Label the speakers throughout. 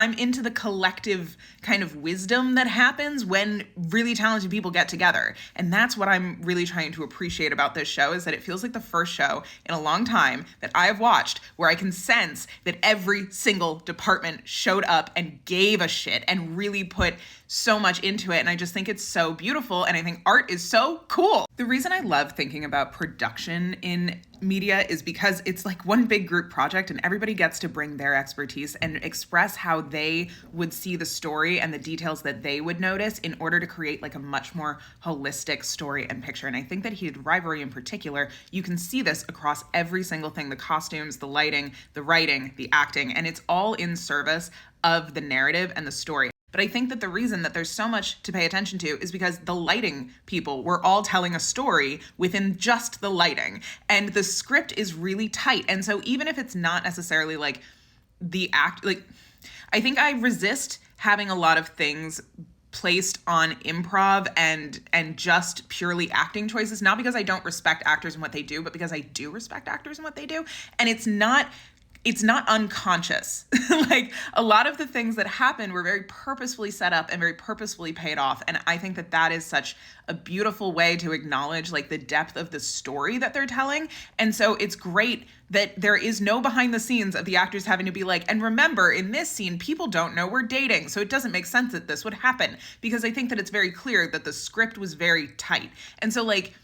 Speaker 1: I'm into the collective kind of wisdom that happens when really talented people get together. And that's what I'm really trying to appreciate about this show, is that it feels like the first show in a long time that I have watched where I can sense that every single department showed up and gave a shit and really put so much into it. And I just think it's so beautiful. And I think art is so cool. The reason I love thinking about production in media is because it's like one big group project and everybody gets to bring their expertise and express how they would see the story and the details that they would notice in order to create like a much more holistic story and picture. And I think that Heated Rivalry in particular, you can see this across every single thing: the costumes, the lighting, the writing, the acting, and it's all in service of the narrative and the story. But I think that the reason that there's so much to pay attention to is because the lighting people were all telling a story within just the lighting. And the script is really tight. And so even if it's not necessarily like the act, like, I think I resist having a lot of things placed on improv and just purely acting choices, not because I don't respect actors and what they do, but because I do respect actors and what they do. And it's not unconscious. Like, a lot of the things that happened were very purposefully set up and very purposefully paid off. And I think that that is such a beautiful way to acknowledge like the depth of the story that they're telling. And so it's great that there is no behind the scenes of the actors having to be like, and remember, in this scene, people don't know we're dating, so it doesn't make sense that this would happen. Because I think that it's very clear that the script was very tight. And so like,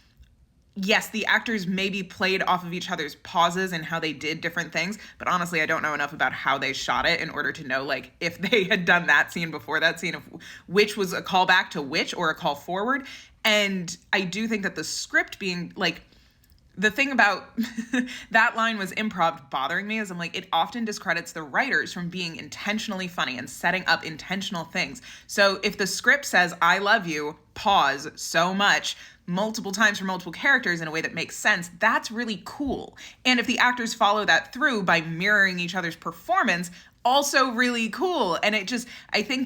Speaker 1: yes, the actors maybe played off of each other's pauses and how they did different things, but honestly, I don't know enough about how they shot it in order to know like if they had done that scene before that scene, of which was a callback to which or a call forward. And I do think that the script being like, the thing about that line was improv bothering me is I'm like, it often discredits the writers from being intentionally funny and setting up intentional things. So if the script says, I love you, pause so much, multiple times for multiple characters in a way that makes sense, that's really cool. And if the actors follow that through by mirroring each other's performance, also really cool. And it just, I think